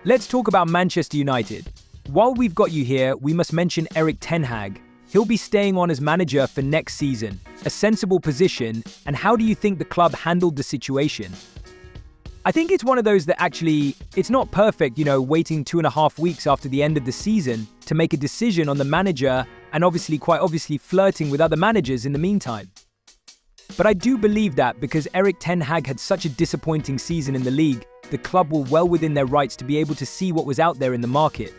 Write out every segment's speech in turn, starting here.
Let's talk about Manchester United. While we've got you here, we must mention Erik Ten Hag. He'll be staying on as manager for next season. A sensible position, and how do you think the club handled the situation? I think it's one of those that actually, it's not perfect, waiting 2.5 weeks after the end of the season to make a decision on the manager and quite obviously flirting with other managers in the meantime. But I do believe that because Erik Ten Hag had such a disappointing season in the league, the club were well within their rights to be able to see what was out there in the market.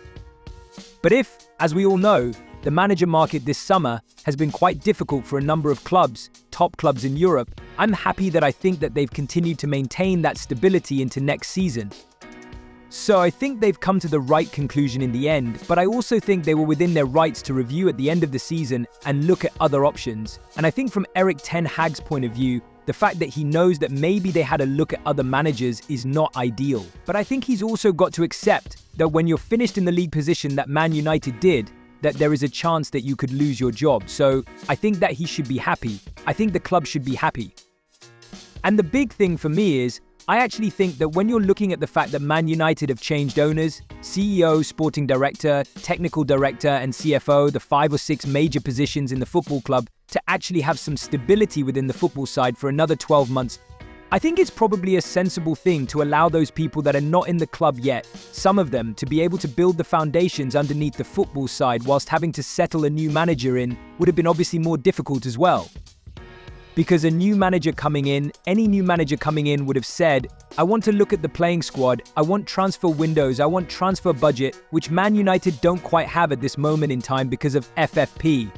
But if, as we all know, the manager market this summer has been quite difficult for a number of clubs, top clubs in Europe, I'm happy that I think that they've continued to maintain that stability into next season. So I think they've come to the right conclusion in the end, but I also think they were within their rights to review at the end of the season and look at other options. And I think from Erik Ten Hag's point of view, the fact that he knows that maybe they had a look at other managers is not ideal. But I think he's also got to accept that when you're finished in the league position that Man United did, that there is a chance that you could lose your job. So I think that he should be happy. I think the club should be happy. And the big thing for me is, I actually think that when you're looking at the fact that Man United have changed owners, CEO, sporting director, technical director, and CFO, the 5 or 6 major positions in the football club, to actually have some stability within the football side for another 12 months, I think it's probably a sensible thing to allow those people that are not in the club yet, some of them, to be able to build the foundations underneath the football side whilst having to settle a new manager in would have been obviously more difficult as well. Because a new manager coming in, any new manager coming in would have said, I want to look at the playing squad, I want transfer windows, I want transfer budget, which Man United don't quite have at this moment in time because of FFP.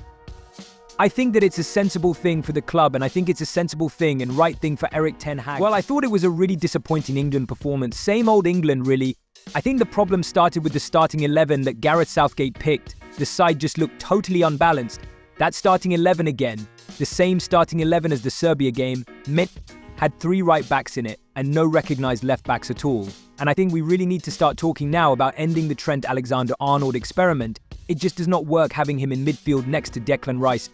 I think that it's a sensible thing for the club, and I think it's a sensible thing and right thing for Erik Ten Hag. Well, I thought it was a really disappointing England performance. Same old England, really. I think the problem started with the starting 11 that Gareth Southgate picked. The side just looked totally unbalanced. That starting 11 again, the same starting 11 as the Serbia game, had 3 right backs in it and no recognised left backs at all. And I think we really need to start talking now about ending the Trent Alexander-Arnold experiment. It just does not work having him in midfield next to Declan Rice.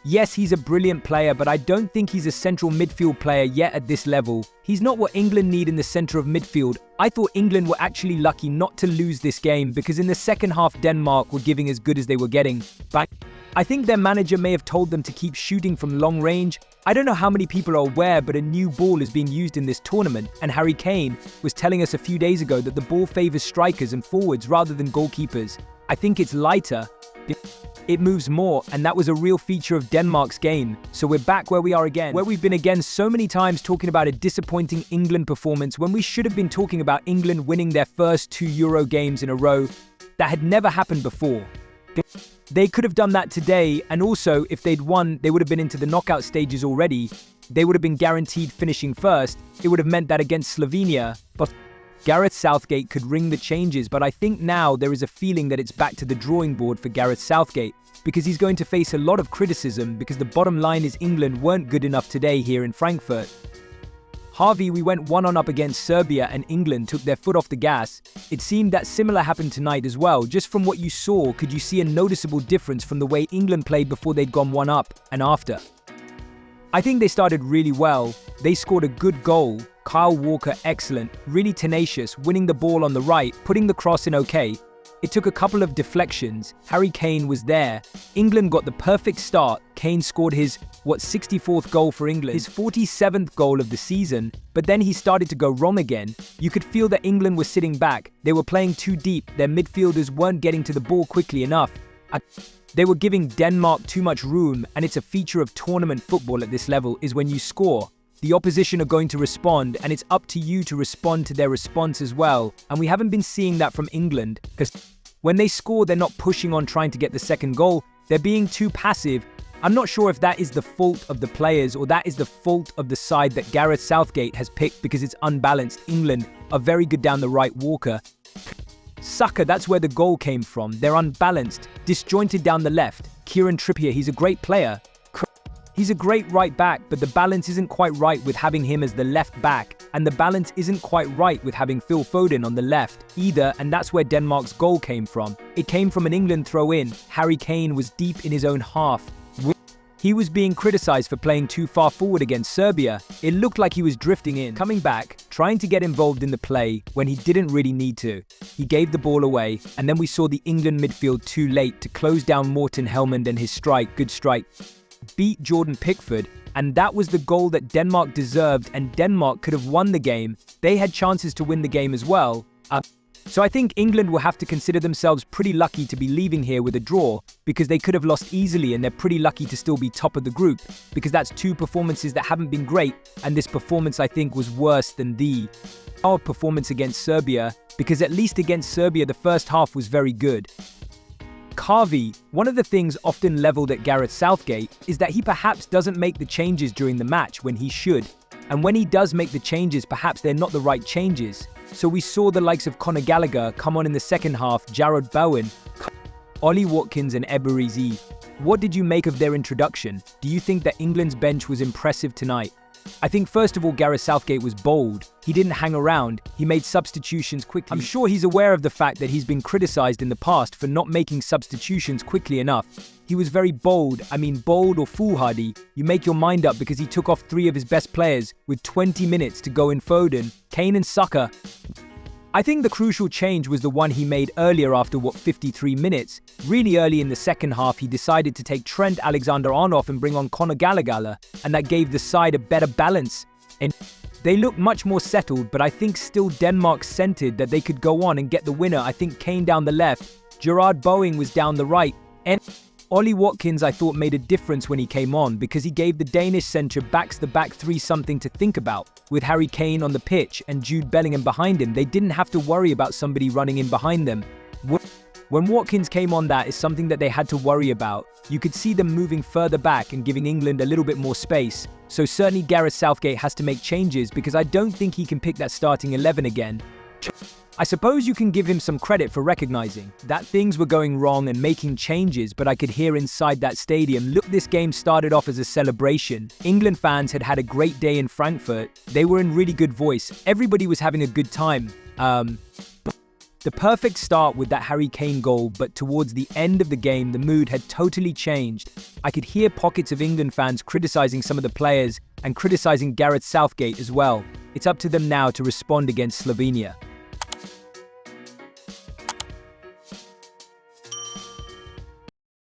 Yes, he's a brilliant player, but I don't think he's a central midfield player yet at this level. He's not what England need in the centre of midfield. I thought England were actually lucky not to lose this game because in the second half Denmark were giving as good as they were getting. But I think their manager may have told them to keep shooting from long range. I don't know how many people are aware, but a new ball is being used in this tournament, and Harry Kane was telling us a few days ago that the ball favours strikers and forwards rather than goalkeepers. I think it's lighter, it moves more, and that was a real feature of Denmark's game. So we're back where we are again, where we've been again so many times talking about a disappointing England performance when we should have been talking about England winning their first 2 Euro games in a row. That had never happened before. They could have done that today, and also if they'd won, they would have been into the knockout stages already. They would have been guaranteed finishing first. It would have meant that against Slovenia, but Gareth Southgate could ring the changes, but I think now there is a feeling that it's back to the drawing board for Gareth Southgate because he's going to face a lot of criticism because the bottom line is England weren't good enough today here in Frankfurt. Harvey, we went 1-on up against Serbia and England took their foot off the gas. It seemed that similar happened tonight as well. Just from what you saw, could you see a noticeable difference from the way England played before they'd gone 1 up and after? I think they started really well. They scored a good goal. Kyle Walker, excellent, really tenacious, winning the ball on the right, putting the cross in okay. It took a couple of deflections. Harry Kane was there. England got the perfect start. Kane scored his, 64th goal for England, his 47th goal of the season, but then he started to go wrong again. You could feel that England was sitting back. They were playing too deep. Their midfielders weren't getting to the ball quickly enough. They were giving Denmark too much room, and it's a feature of tournament football at this level is when you score, the opposition are going to respond, and it's up to you to respond to their response as well. And we haven't been seeing that from England, because when they score, they're not pushing on trying to get the second goal. They're being too passive. I'm not sure if that is the fault of the players or that is the fault of the side that Gareth Southgate has picked because it's unbalanced. England are very good down the right. Walker, Saka, that's where the goal came from. They're unbalanced, disjointed down the left. Kieran Trippier, he's a great player. He's a great right back, but the balance isn't quite right with having him as the left back, and the balance isn't quite right with having Phil Foden on the left either, and that's where Denmark's goal came from. It came from an England throw-in. Harry Kane was deep in his own half. He was being criticized for playing too far forward against Serbia. It looked like he was drifting in, coming back, trying to get involved in the play when he didn't really need to. He gave the ball away, and then we saw the England midfield too late to close down Morten Helmand, and his good strike, beat Jordan Pickford, and that was the goal that Denmark deserved, and Denmark could have won the game. They had chances to win the game as well. So I think England will have to consider themselves pretty lucky to be leaving here with a draw, because they could have lost easily, and they're pretty lucky to still be top of the group, because that's two performances that haven't been great, and this performance I think was worse than our performance against Serbia, because at least against Serbia the first half was very good. Harvey, one of the things often leveled at Gareth Southgate is that he perhaps doesn't make the changes during the match when he should. And when he does make the changes, perhaps they're not the right changes. So we saw the likes of Conor Gallagher come on in the second half, Jarrod Bowen, Ollie Watkins and Eberezi. What did you make of their introduction? Do you think that England's bench was impressive tonight? I think first of all, Gareth Southgate was bold. He didn't hang around. He made substitutions quickly. I'm sure he's aware of the fact that he's been criticized in the past for not making substitutions quickly enough. He was very bold. I mean, bold or foolhardy. You make your mind up, because he took off 3 of his best players with 20 minutes to go in Foden, Kane and Saka. I think the crucial change was the one he made earlier after 53 minutes. Really early in the second half, he decided to take Trent Alexander-Arnold and bring on Conor Gallagher, and that gave the side a better balance. And they looked much more settled, but I think still Denmark scented that they could go on and get the winner. I think Kane down the left, Jarrod Bowen was down the right, and Ollie Watkins I thought made a difference when he came on, because he gave the Danish centre-backs the back three something to think about. With Harry Kane on the pitch and Jude Bellingham behind him, they didn't have to worry about somebody running in behind them. When Watkins came on, that is something that they had to worry about. You could see them moving further back and giving England a little bit more space. So certainly Gareth Southgate has to make changes, because I don't think he can pick that starting 11 again. I suppose you can give him some credit for recognizing that things were going wrong and making changes, but I could hear inside that stadium, look, this game started off as a celebration. England fans had had a great day in Frankfurt. They were in really good voice. Everybody was having a good time. The perfect start with that Harry Kane goal, but towards the end of the game, the mood had totally changed. I could hear pockets of England fans criticizing some of the players and criticizing Gareth Southgate as well. It's up to them now to respond against Slovenia.